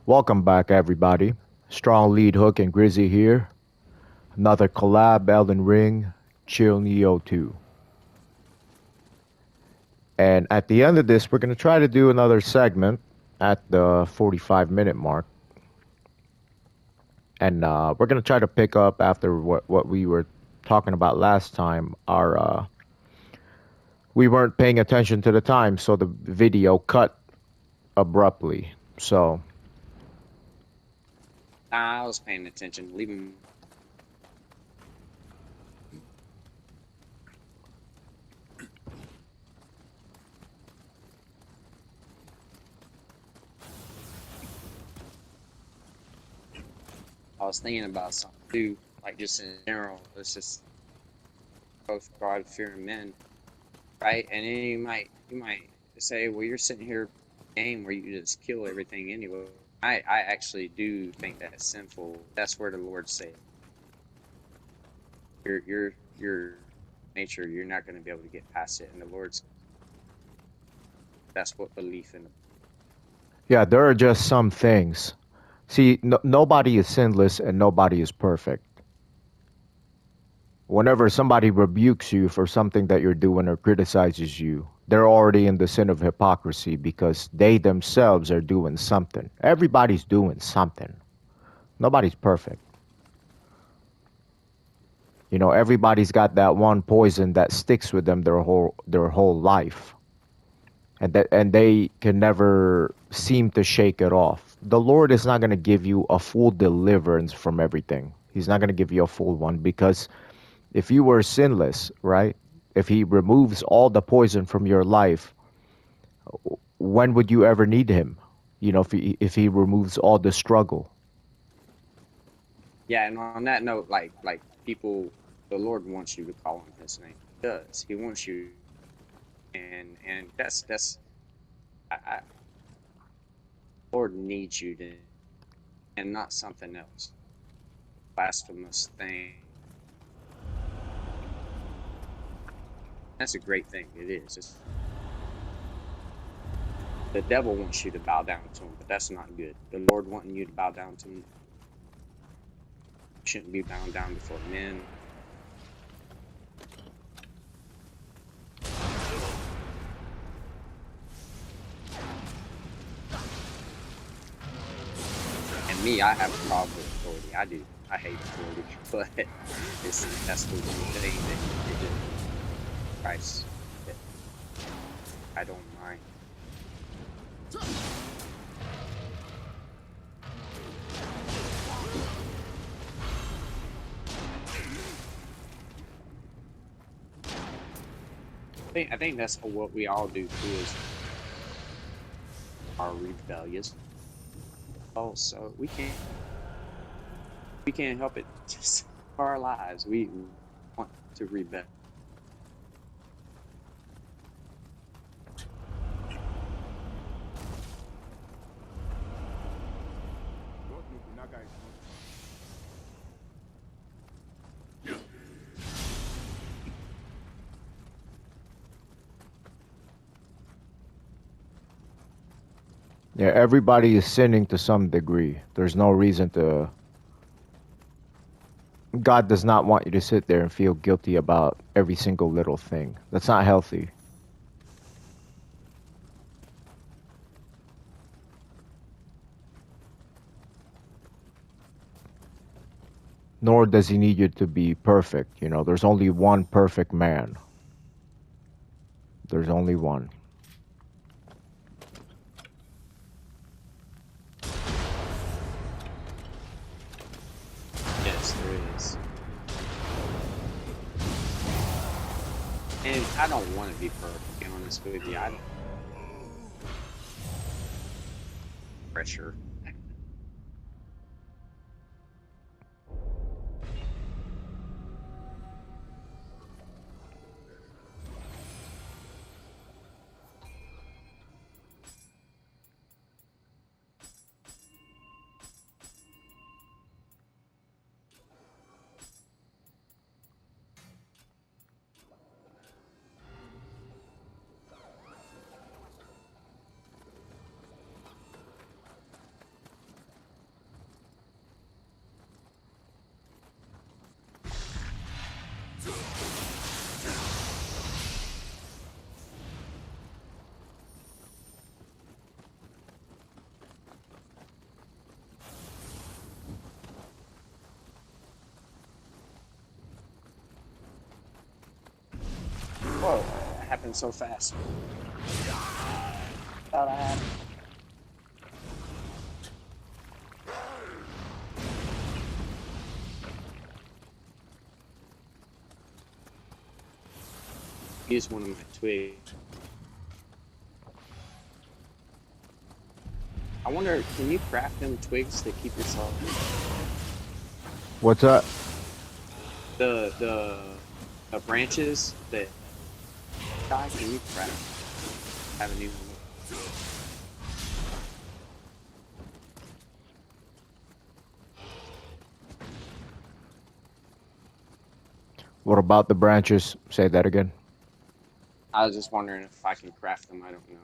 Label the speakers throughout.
Speaker 1: Welcome back, everybody. Strong lead hook and Grizzy here. Another collab, Elden Ring, Chill Nioh 2. And at the end of this, we're going to try to do another segment at the 45-minute mark. And we're going to try to pick up after what we were talking about last time. We weren't paying attention to the time, so the video cut abruptly. So,
Speaker 2: I was paying attention. Leave him. I was thinking about something too, like just in general. It's just both God-fearing men, right? And then you might say, well, you're sitting here game where you just kill everything anyway. I actually do think that's sinful. That's where the Lord said your nature. You're not going to be able to get past it, and the Lord's. That's what belief in.
Speaker 1: yeah, there are just some things. See, nobody is sinless and nobody is perfect. Whenever somebody rebukes you for something that you're doing or criticizes you, they're already in the sin of hypocrisy because they themselves are doing something. Everybody's doing something. Nobody's perfect. You know, everybody's got that one poison that sticks with them their whole life. And they can never seem to shake it off. The Lord is not going to give you a full deliverance from everything. He's not going to give you a full one because if you were sinless, right? If he removes all the poison from your life, when would you ever need him? You know, if he removes all the struggle.
Speaker 2: Yeah, and on that note, like people, the Lord wants you to call on His name. He does. He wants you, and that's Lord needs you to, and not something else. Blasphemous thing. That's a great thing. It is. The devil wants you to bow down to him, but that's not good. The Lord wanting you to bow down to him, you shouldn't be bound down before men. And me, I have a problem with authority. I do. I hate authority, but that's the one thing that it did. Christ, that I don't mind. I think that's what we all do too, is are rebellious. Oh, so we can't help it. Just our lives, we want to rebel.
Speaker 1: Yeah, everybody is sinning to some degree. There's no reason to. God does not want you to sit there and feel guilty about every single little thing. That's not healthy. Nor does he need you to be perfect. You know, there's only one perfect man. There's only one.
Speaker 2: Yes, there is. And I don't want to be perfect, to be honest with you. I don't pressure. Whoa, that happened so fast. Thought I had. Use one of my twigs. I wonder, can you craft them twigs to keep yourself?
Speaker 1: What's that?
Speaker 2: The branches that die, can you craft? Have a new one.
Speaker 1: What about the branches? Say that again.
Speaker 2: I was just wondering if I can craft them. I don't know.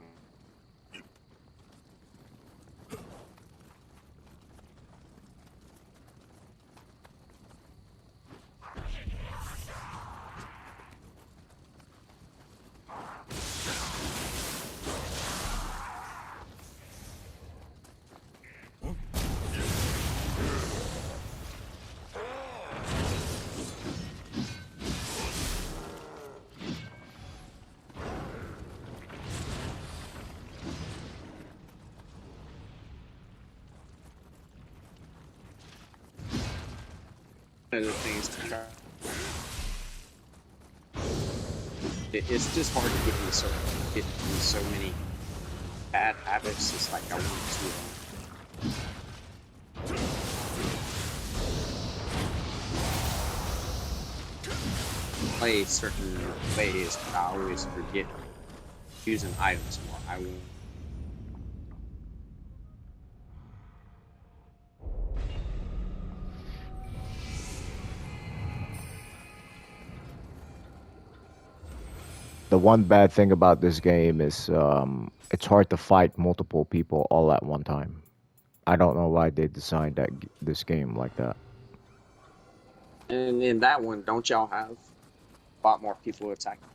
Speaker 2: One of the things to try. It's just hard to get into so many bad habits. It's like I want to play certain ways, but I always forget using items more. I will.
Speaker 1: The one bad thing about this game is it's hard to fight multiple people all at one time. I don't know why they designed this game like that.
Speaker 2: And in that one, don't y'all have a lot more people attacking?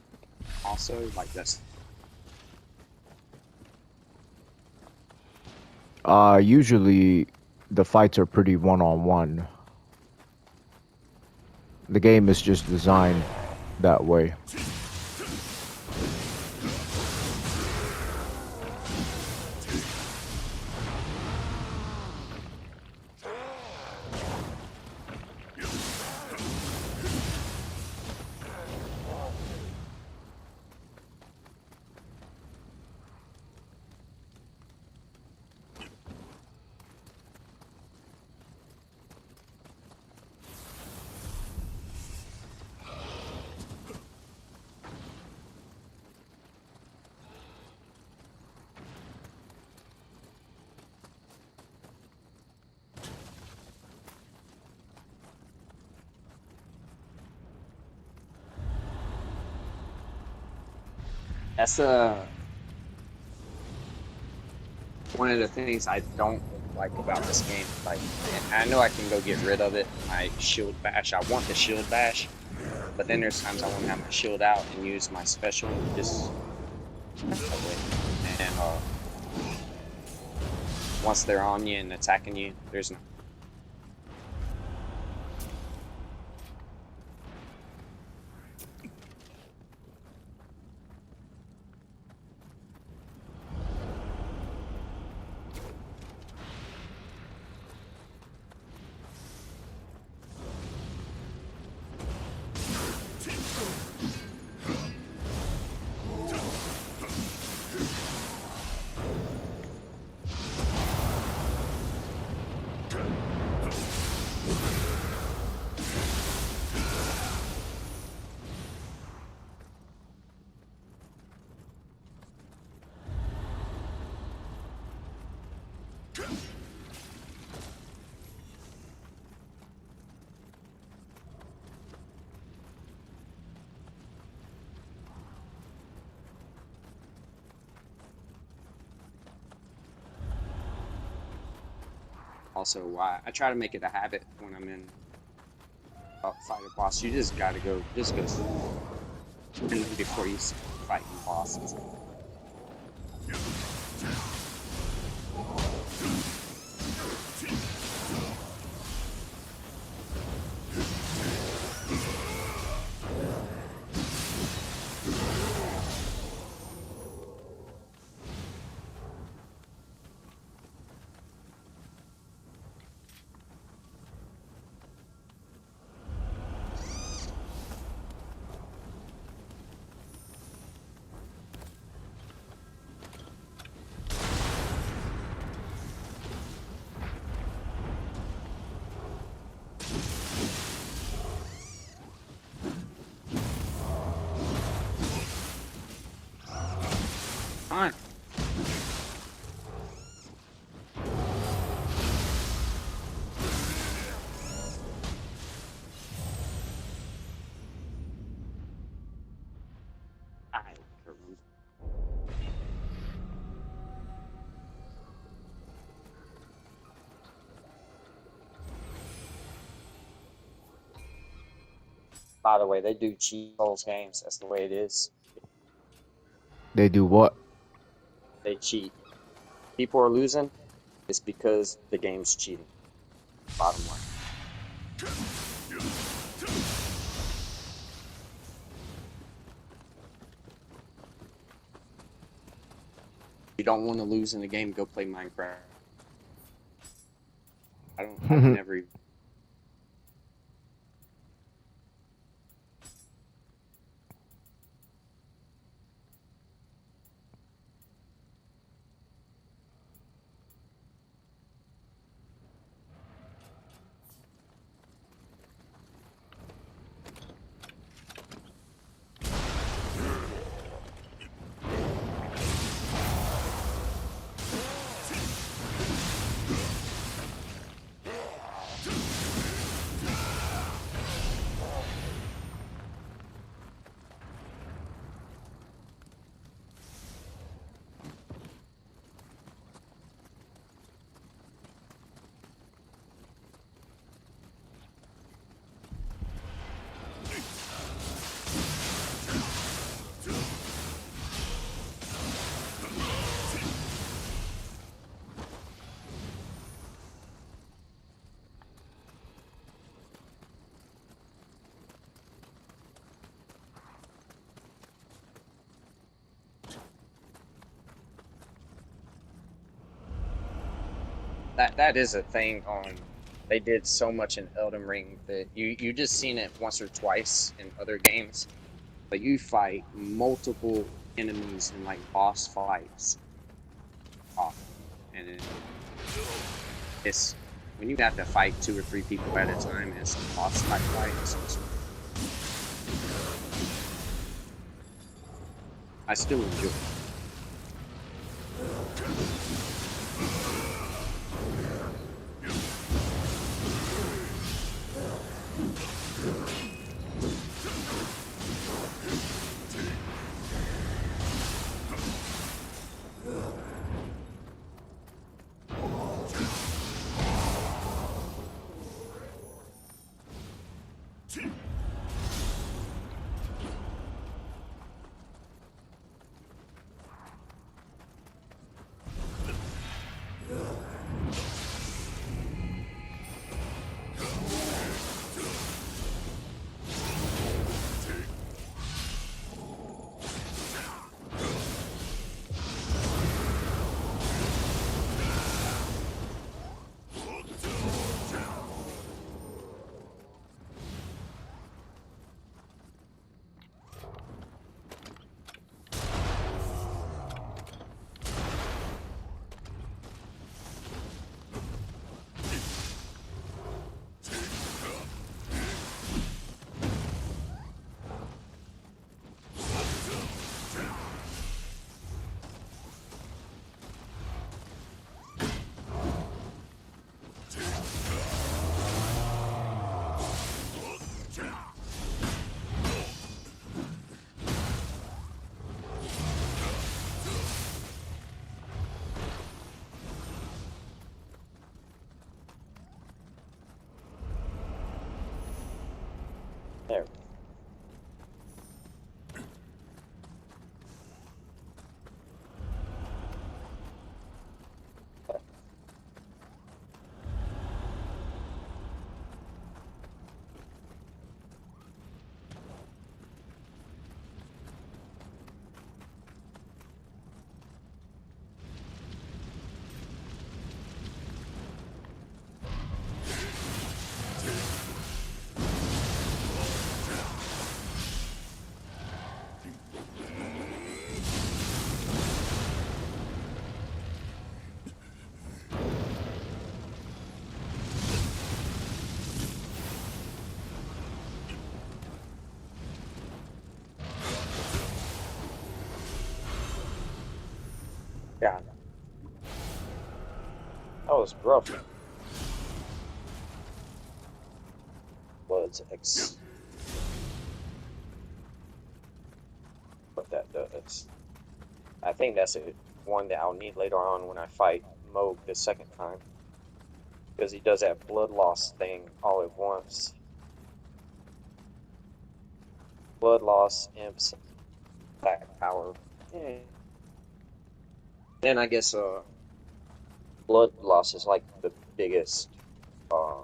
Speaker 2: Also, like this.
Speaker 1: Usually the fights are pretty one-on-one. The game is just designed that way.
Speaker 2: That's one of the things I don't like about this game. Like, and I know I can go get rid of it. My shield bash. I want the shield bash, but then there's times I want to have my shield out and use my special just and once they're on you and attacking you, there's no. Also, why I try to make it a habit when I'm in fight a boss. You just gotta go, just go before you fight bosses. By the way, they do cheat Souls games. That's the way it is.
Speaker 1: They do what?
Speaker 2: They cheat. People are losing. It's because the game's cheating. Bottom line. You don't want to lose in the game, go play Minecraft. I can never. That is a thing on. They did so much in Elden Ring that you just seen it once or twice in other games, but you fight multiple enemies in like boss fights, and it's when you have to fight 2 or 3 people at a time. It's a boss type fight. I still enjoy it. There. Yeah. That was rough. Bloods X. What that does. I think that's one that I'll need later on when I fight Moog the second time. Because he does that blood loss thing all at once.
Speaker 3: blood loss, imps, attack power. Yeah. Then I guess blood loss is like the biggest uh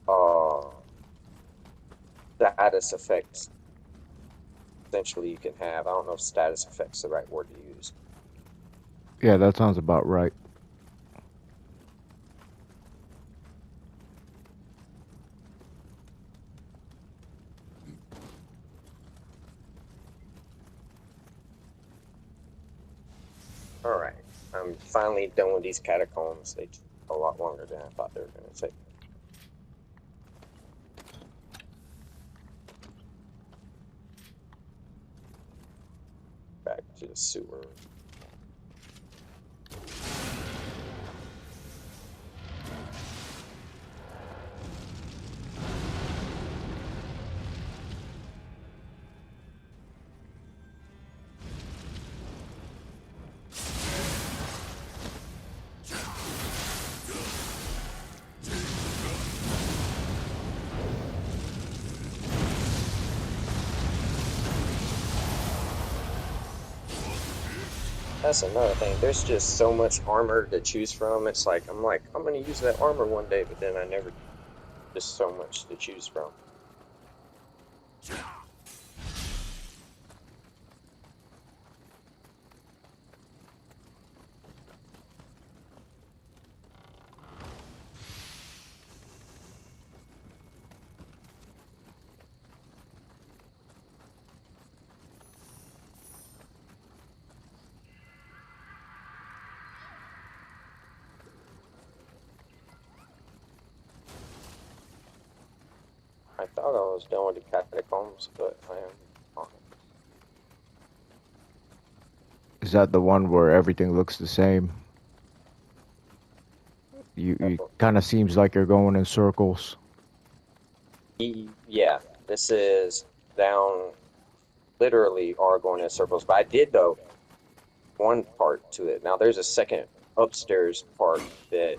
Speaker 3: uh status effects essentially you can have. I don't know if status effects the right word to use.
Speaker 1: Yeah, that sounds about right.
Speaker 3: All right, I'm finally done with these catacombs. They took a lot longer than I thought they were going to take. Back to the sewer. That's another thing. There's just so much armor to choose from. It's like I'm going to use that armor one day, but then I never. Just so much to choose from. I thought I was done with the catacombs, but I am not.
Speaker 1: Is that the one where everything looks the same? You kind of seems like you're going in circles.
Speaker 3: Yeah, this is down. Literally are going in circles, but I did though one part to it. Now there's a second upstairs part that.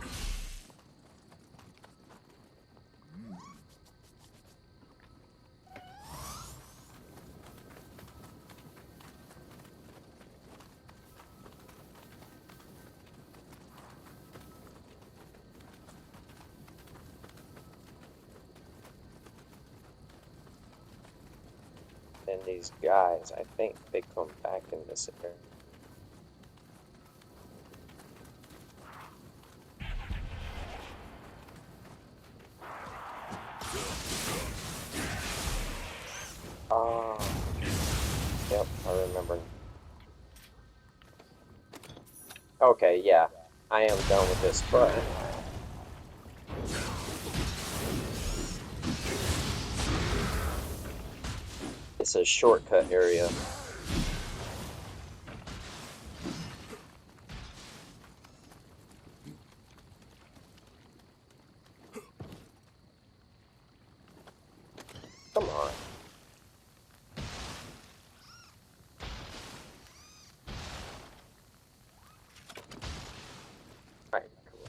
Speaker 3: And these guys, I think they come back in this area. Ah, yep, I remember. Okay, yeah, I am done with this, but it's a shortcut area. Come on. Right, cool.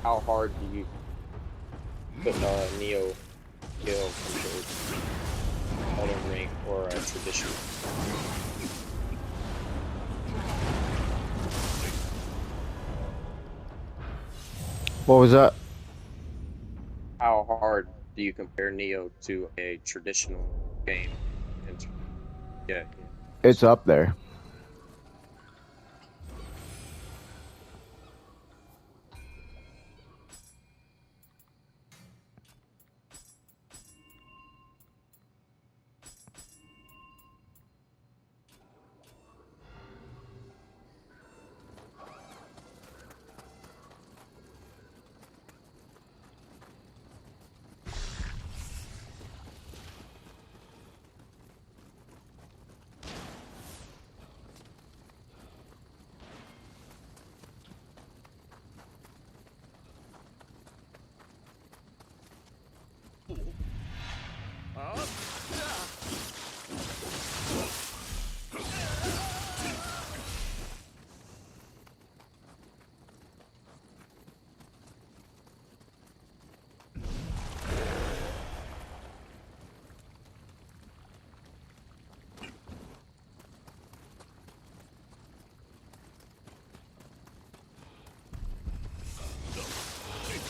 Speaker 3: How hard do you put Neo kill compared to Elden Ring or traditional.
Speaker 1: What was that?
Speaker 3: How hard do you compare Neo to a traditional game? Yeah, yeah.
Speaker 1: It's up there.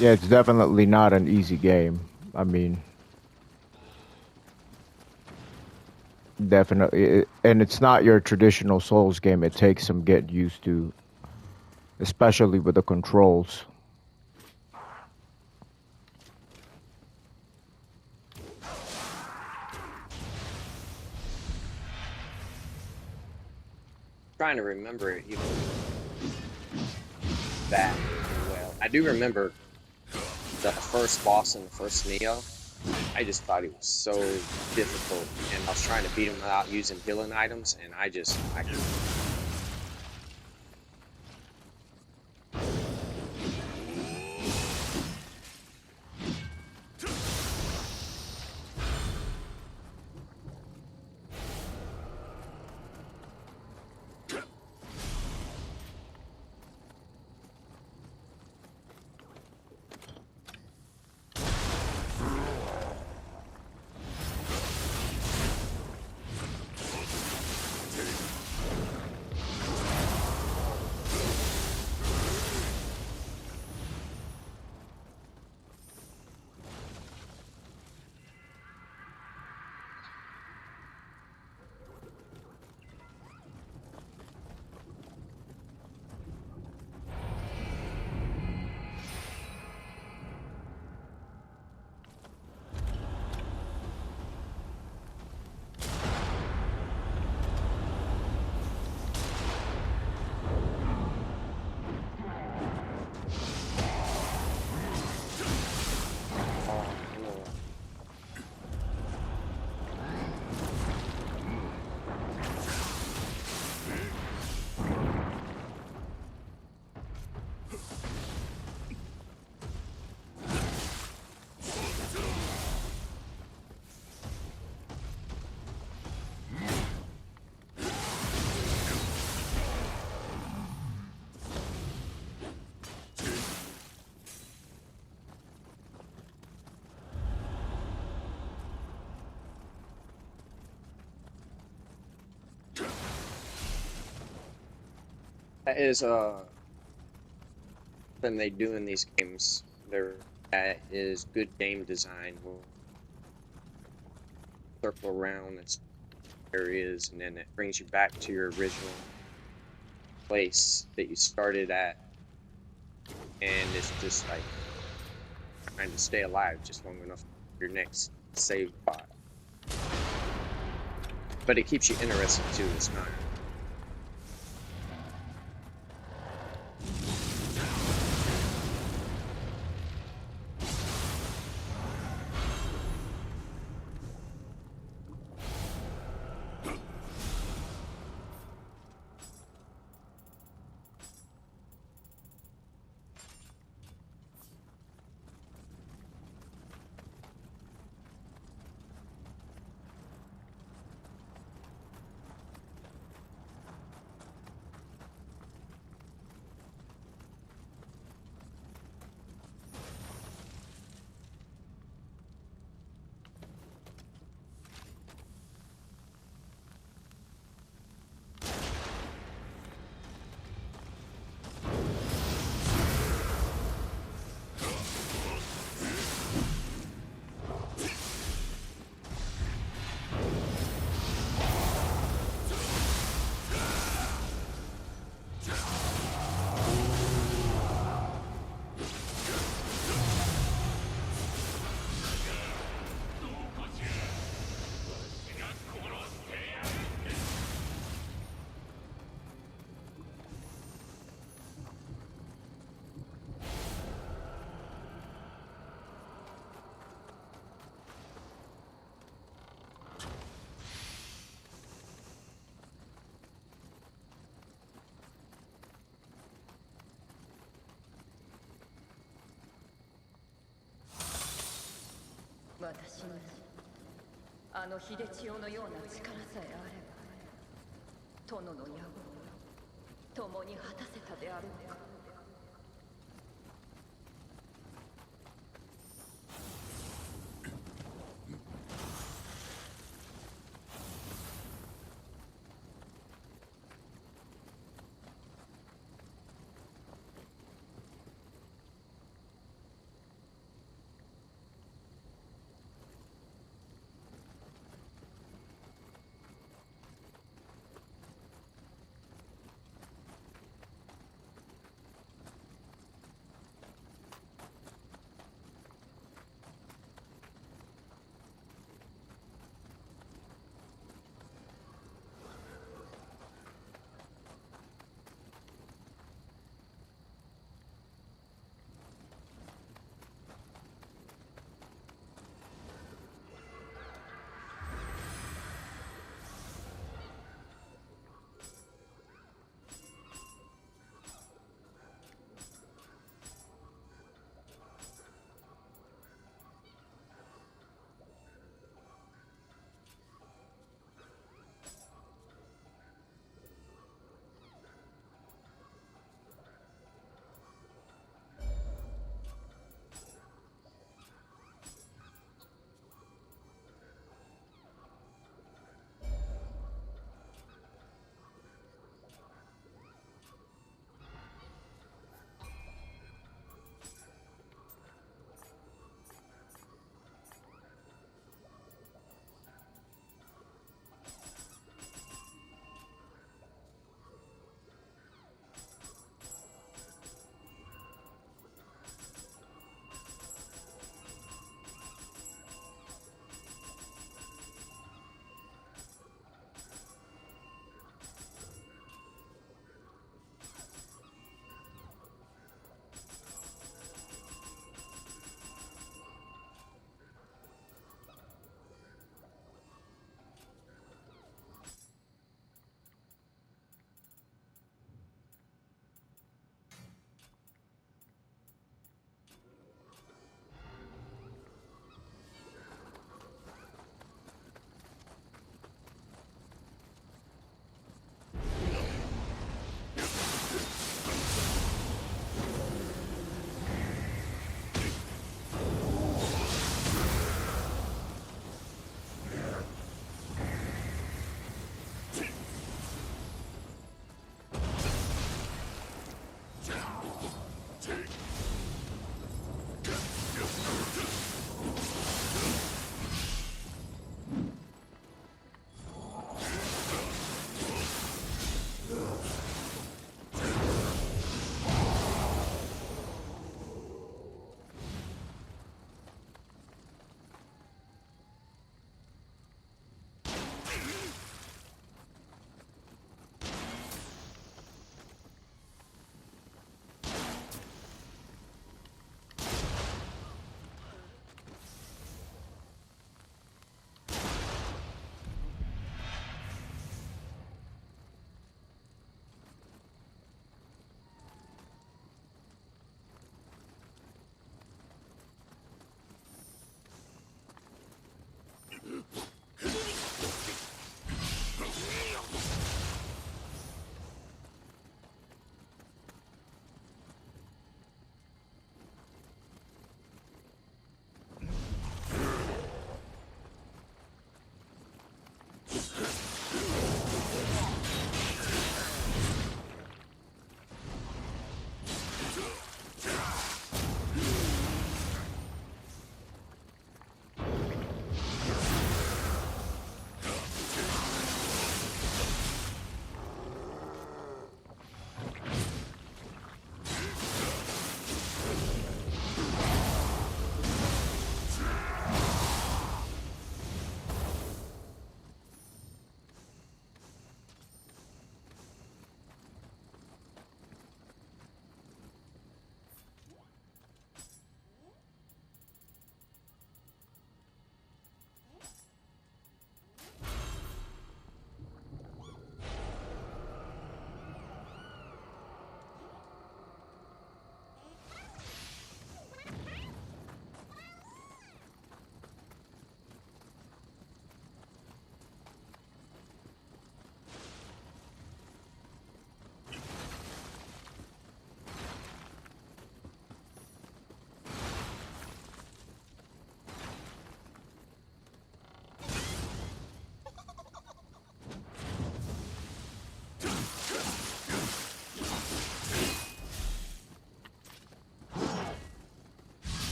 Speaker 1: Yeah, it's definitely not an easy game. I mean, definitely, and it's not your traditional Souls game. It takes some getting used to, especially with the controls.
Speaker 3: Trying to remember it even that well. I do remember the first boss in the first Neo. I just thought it was so difficult, and I was trying to beat him without using healing items, and I that is something they do in these games. That is good game design. Will circle around its areas, and then it brings you back to your original place that you started at, and it's just like trying to stay alive just long enough for your next save spot. But it keeps you interested too. It's not.
Speaker 4: 私にあの秀千代のような力さえあれば殿の野望を共に果たせたであろうか。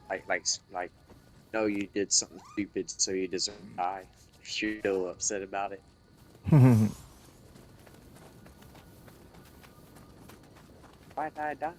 Speaker 2: like no, you did something stupid, so you deserve to die. You're still upset about it. Why did I die?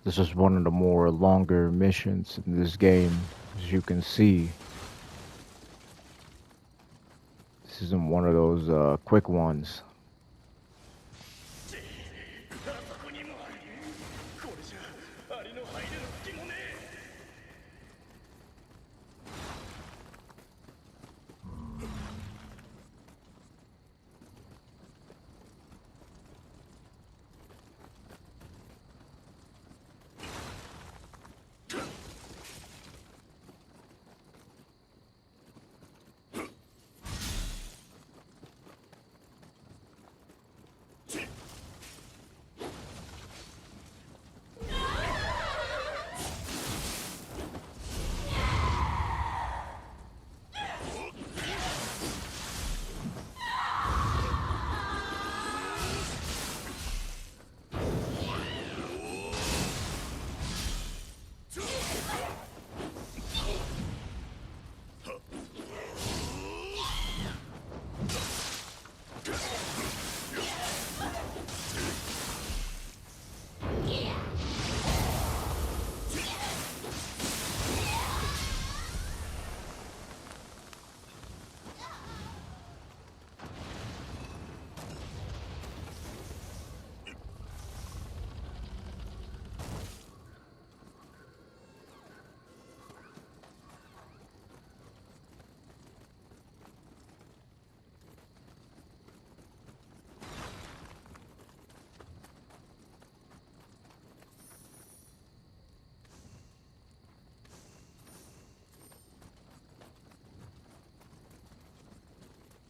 Speaker 1: This is one of the more longer missions in this game, as you can see. This isn't one of those quick ones.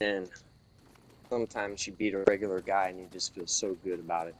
Speaker 2: And sometimes you beat a regular guy and you just feel so good about it.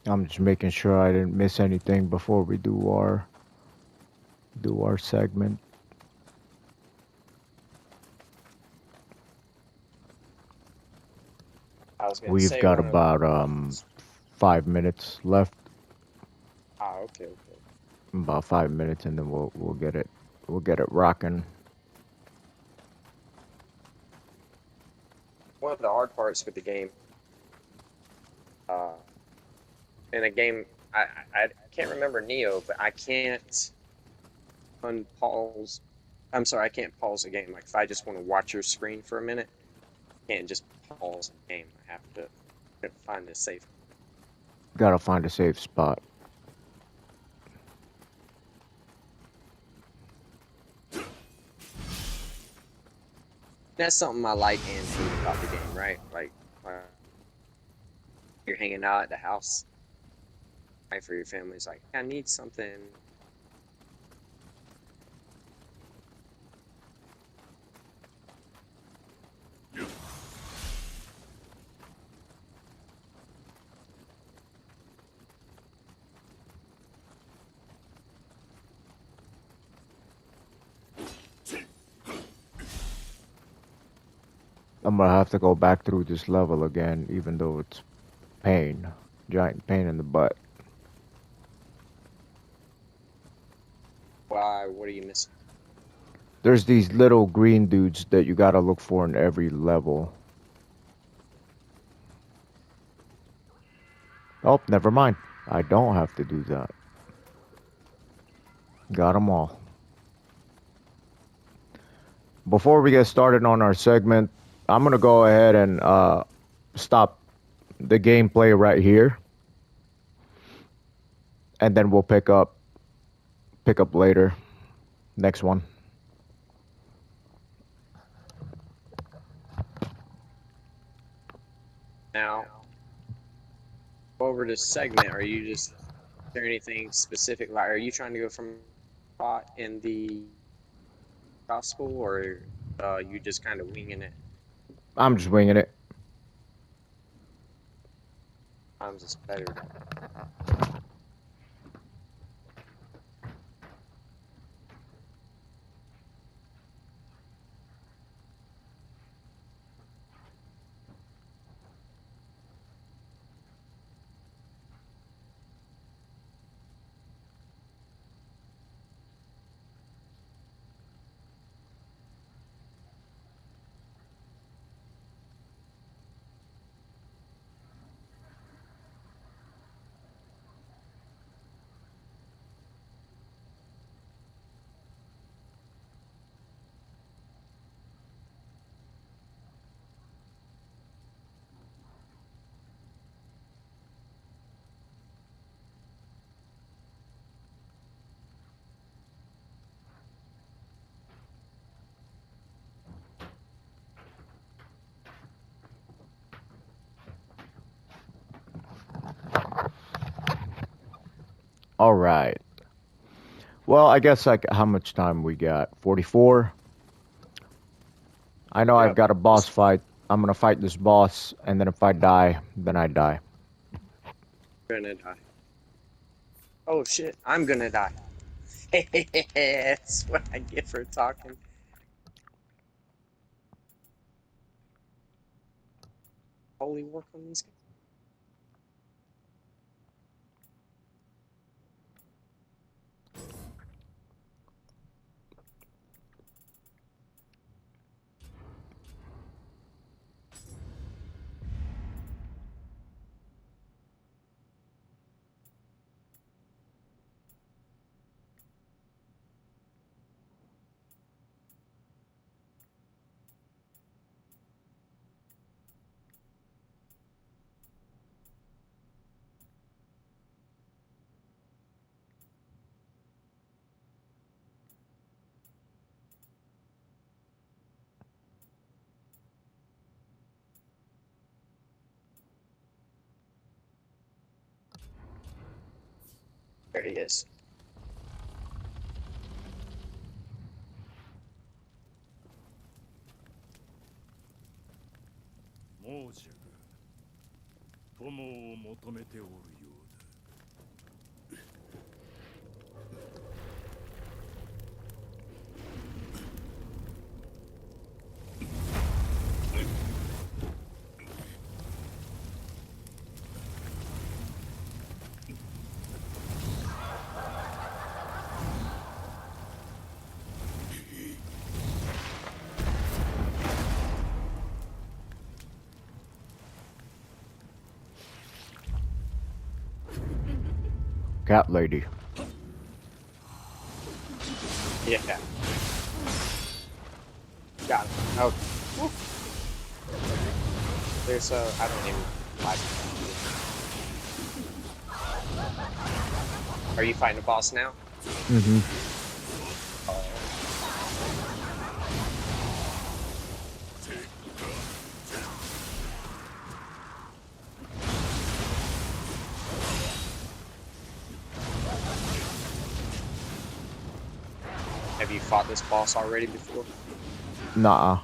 Speaker 1: I'm just making sure I didn't miss anything before we do our segment.
Speaker 2: I was gonna
Speaker 1: We've
Speaker 2: say
Speaker 1: got
Speaker 2: one of
Speaker 1: about 5 minutes left.
Speaker 2: okay.
Speaker 1: About 5 minutes, and then we'll get it rocking.
Speaker 2: One of the hard parts with the game, in a game, I can't remember Nioh, but I can't unpause. I'm sorry, I can't pause a game. Like if I just want to watch your screen for a minute, I can't just pause a game. I have to find a safe.
Speaker 1: Gotta find a safe spot.
Speaker 2: That's something I like and hate about the game, right? Like you're hanging out at the house, right? For your family's like, I need something.
Speaker 1: I'm gonna have to go back through this level again, even though it's pain, giant pain in the butt.
Speaker 2: Why? What are you missing?
Speaker 1: There's these little green dudes that you gotta look for in every level. Oh, never mind. I don't have to do that. Got them all. Before we get started on our segment, I'm gonna go ahead and stop the gameplay right here, and then we'll pick up later. Next one.
Speaker 2: Now, over this segment, are you just, is there anything specific? Like, are you trying to go from spot in the gospel, or you just kind of winging it?
Speaker 1: I'm just winging it.
Speaker 2: Times it's better.
Speaker 1: All right. Well, I guess like how much time we got? 44. I know I've
Speaker 2: Yep.
Speaker 1: got a boss fight. I'm gonna fight this boss, and then if I die, then I die.
Speaker 2: Gonna die. Oh shit! I'm gonna die. That's what I get for talking. Holy work on these guys. There he is.
Speaker 1: Cat lady.
Speaker 2: Yeah. Got him. Oh. There's I don't even like. Are you fighting a boss now?
Speaker 1: Mm-hmm.
Speaker 2: Have you fought this boss already before?
Speaker 1: Nah.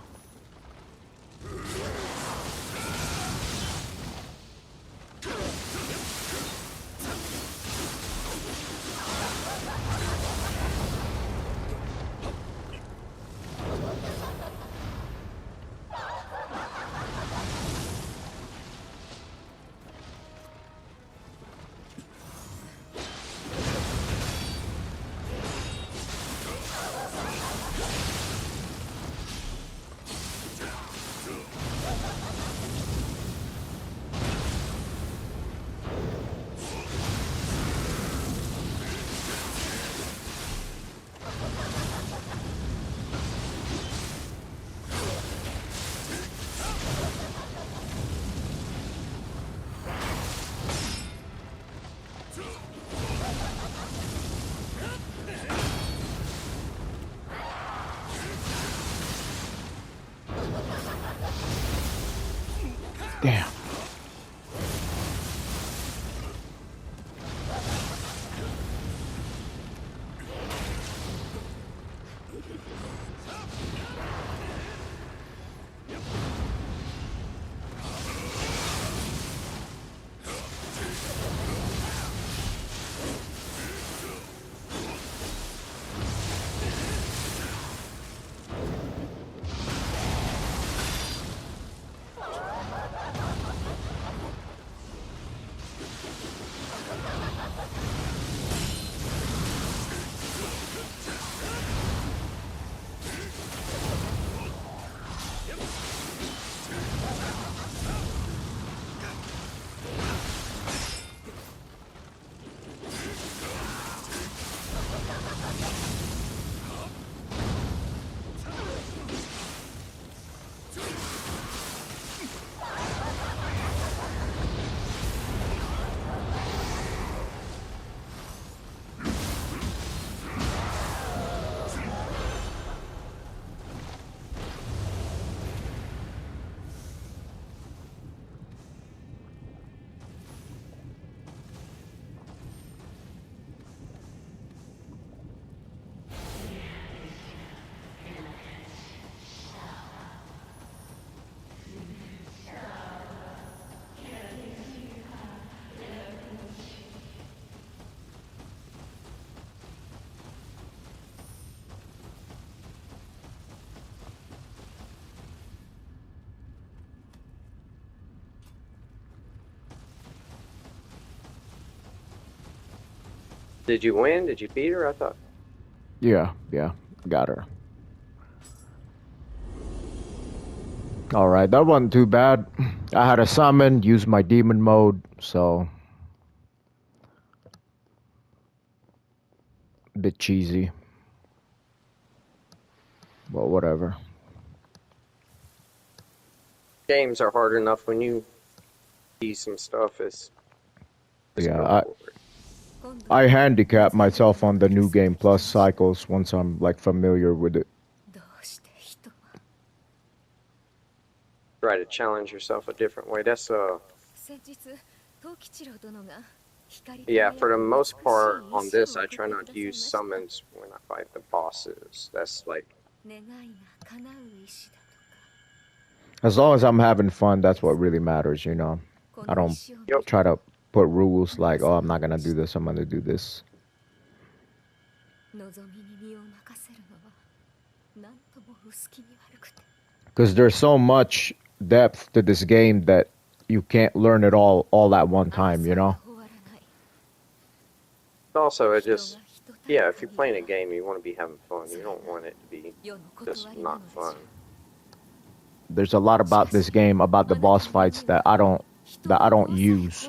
Speaker 1: Damn.
Speaker 2: Did you win? Did you beat her? I thought.
Speaker 1: Yeah, got her. Alright, that wasn't too bad. I had a summon, used my demon mode, so a bit cheesy. But whatever.
Speaker 2: Games are hard enough when you see some stuff. It's just go
Speaker 1: Yeah,
Speaker 2: for it.
Speaker 1: I handicap myself on the new game plus cycles once I'm like familiar with it.
Speaker 4: どうして人は
Speaker 2: Try to challenge yourself a different way. That's
Speaker 4: 先日藤吉郎殿が
Speaker 3: Yeah, for the most part on this, I try not to use summons when I fight the bosses. That's like,
Speaker 1: As long as I'm having fun, that's what really matters, you know. I don't
Speaker 3: yep.
Speaker 1: try to put rules like, oh, I'm not gonna do this, I'm gonna do this. Because there's so much depth to this game that you can't learn it all at one time, you know.
Speaker 3: Also, it just, yeah, if you're playing a game, you want to be having fun. You don't want it to be just not fun.
Speaker 1: There's a lot about this game, about the boss fights that I don't use.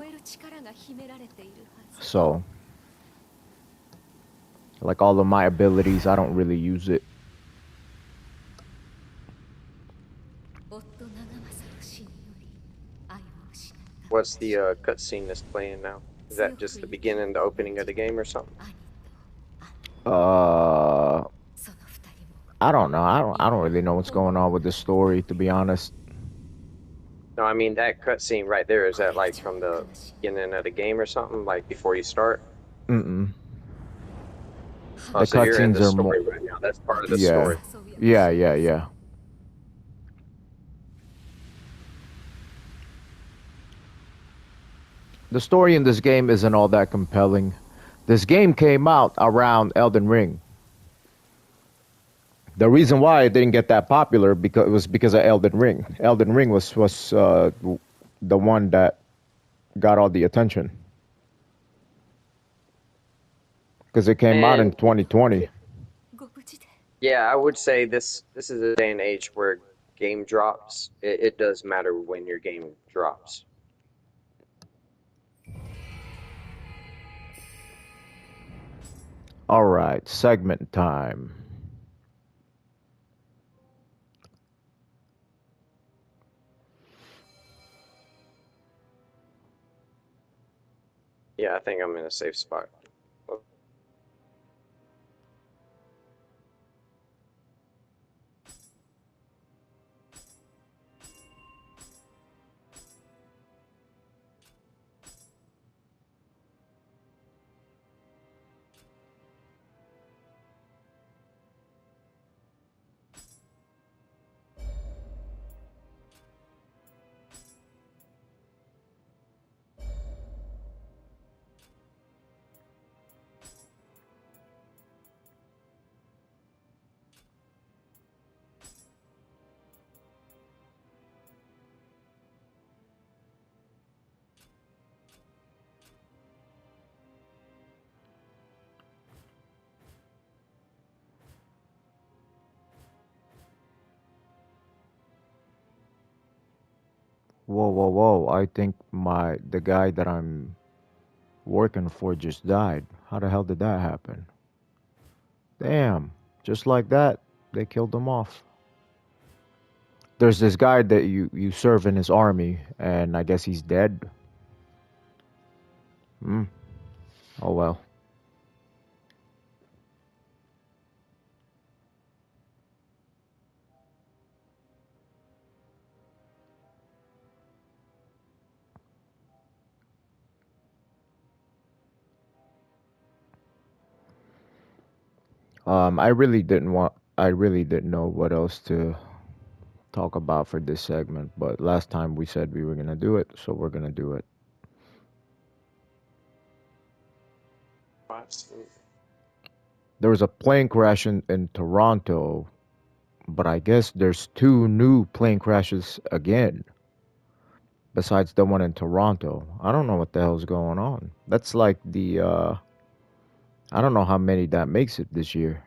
Speaker 1: So, like all of my abilities, I don't really use it.
Speaker 3: What's the cutscene that's playing now? Is that just the beginning, the opening of the game or something?
Speaker 1: I don't know. I don't really know what's going on with the story, to be honest.
Speaker 3: No, I mean that cutscene right there, is that like from the beginning of the game or something, like before you start?
Speaker 1: Mm-mm.
Speaker 3: Oh,
Speaker 1: The
Speaker 3: so you're in
Speaker 1: cutscenes
Speaker 3: the
Speaker 1: are more.
Speaker 3: story right now. That's part of the
Speaker 1: Yeah.
Speaker 3: story.
Speaker 1: Yeah. The story in this game isn't all that compelling. This game came out around Elden Ring. The reason why it didn't get that popular because of Elden Ring. Elden Ring was the one that got all the attention because it came out in
Speaker 3: And
Speaker 1: 2020.
Speaker 3: yeah, I would say this is a day and age where game drops. It does matter when your game drops.
Speaker 1: All right, segment time.
Speaker 3: Yeah, I think I'm in a safe spot.
Speaker 1: Whoa! I think the guy that I'm working for just died. How the hell did that happen? Damn! Just like that, they killed him off. There's this guy that you serve in his army, and I guess he's dead. Hmm. Oh well. I really didn't know what else to talk about for this segment, but last time we said we were gonna do it, so we're gonna do it.
Speaker 3: Absolutely.
Speaker 1: There was a plane crash in Toronto, but I guess there's two new plane crashes again, besides the one in Toronto. I don't know what the hell's going on. That's like I don't know how many that makes it this year.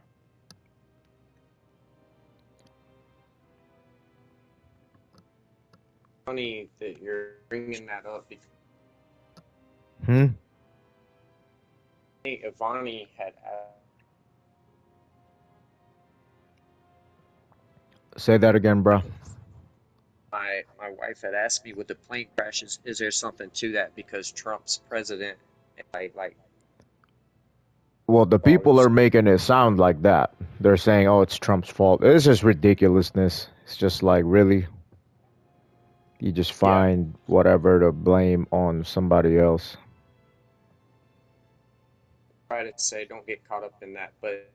Speaker 3: Funny that you're bringing that up because
Speaker 1: Hmm?
Speaker 3: I think Ivani had
Speaker 1: Say that again, bro.
Speaker 3: my wife had asked me with the plane crashes, is there something to that because Trump's president, like
Speaker 1: Well, the people
Speaker 3: falls.
Speaker 1: are making it sound like that. They're saying, "Oh, it's Trump's fault." It's just ridiculousness. It's just like, really, you just
Speaker 3: Yeah,
Speaker 1: find whatever to blame on somebody else.
Speaker 2: try to say don't get caught up in that, but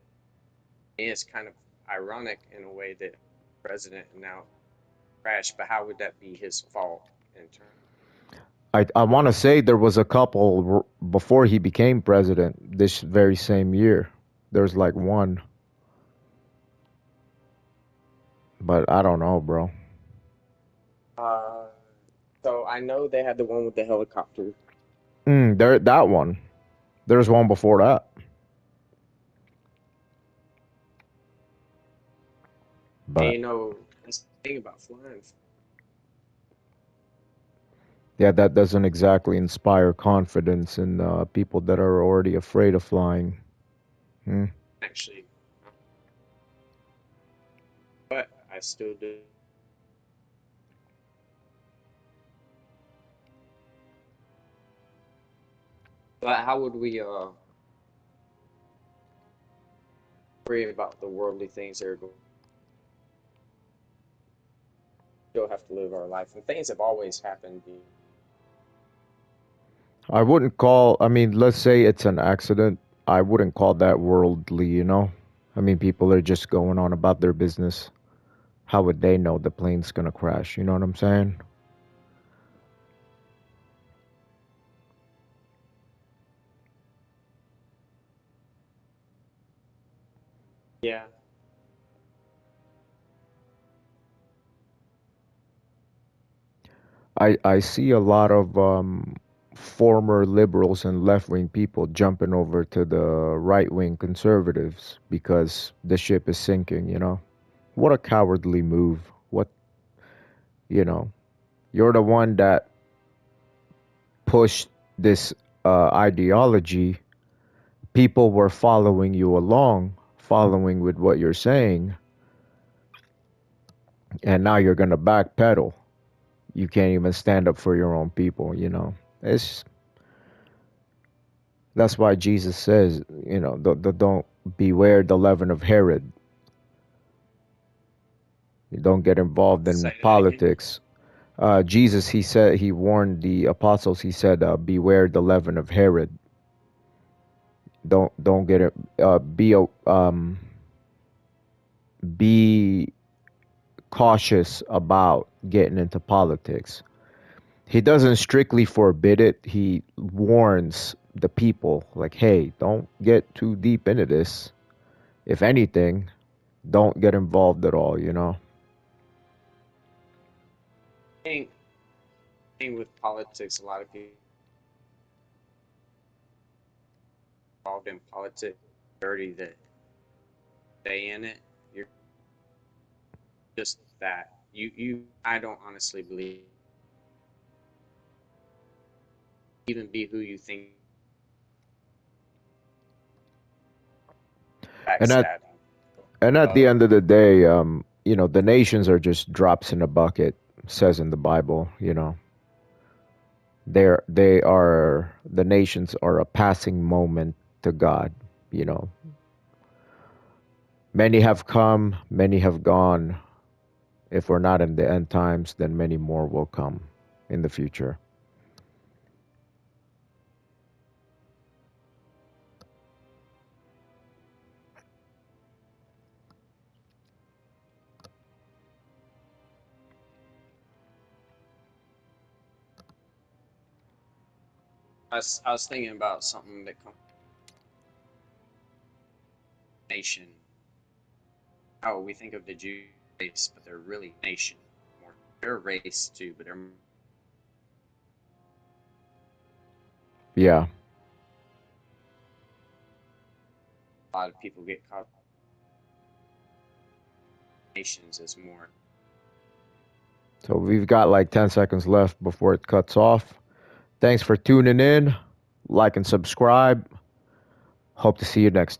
Speaker 2: it's kind of ironic in a way that president and now crashed. But how would that be his fault in turn?
Speaker 1: I want to say there was a couple before he became president this very same year. There's like one, but I don't know, bro.
Speaker 2: Uh, so I know they had the one with the helicopter.
Speaker 1: There, that one. There's one before that.
Speaker 2: And
Speaker 1: But
Speaker 2: you know, that's the thing about flying.
Speaker 1: yeah, that doesn't exactly inspire confidence in people that are already afraid of flying. Hmm.
Speaker 2: Actually, but I still do. But how would we worry about the worldly things that are going? Still have to live our life, and things have always happened.
Speaker 1: I wouldn't call, I mean, let's say it's an accident. I wouldn't call that worldly, you know? I mean, people are just going on about their business. How would they know the plane's gonna crash? You know what I'm saying?
Speaker 2: Yeah,
Speaker 1: I see a lot of former liberals and left wing people jumping over to the right wing conservatives because the ship is sinking, you know? What a cowardly move. What, you know, you're the one that pushed this ideology. People were following you along, following with what you're saying, and now you're going to backpedal. You can't even stand up for your own people, you know? It's That's why Jesus says, you know, don't beware the leaven of Herod. You don't get involved in
Speaker 2: say that again.
Speaker 1: politics. Jesus, he said, he warned the apostles. He said, beware the leaven of Herod. Don't get it. Be cautious about getting into politics. He doesn't strictly forbid it. He warns the people, like, hey, don't get too deep into this. If anything, don't get involved at all, you know?
Speaker 2: Thing with politics, a lot of people involved in politics, dirty that stay in it. You're just that. I don't honestly believe even be who you think
Speaker 1: And at
Speaker 2: backstabbing.
Speaker 1: and at the
Speaker 2: Uh,
Speaker 1: end of the day, you know, the nations are just drops in a bucket, says in the Bible, you know. The nations are a passing moment to God, you know. Many have come, many have gone. If we're not in the end times, then many more will come in the future.
Speaker 2: I was thinking about something that comes from the nation. Oh, we think of the Jew race, but they're really nation. More, they're a race too, but they're
Speaker 1: Yeah.
Speaker 2: a lot of people get caught nations as more.
Speaker 1: So we've got like 10 seconds left before it cuts off. Thanks for tuning in. Like and subscribe. Hope to see you next time.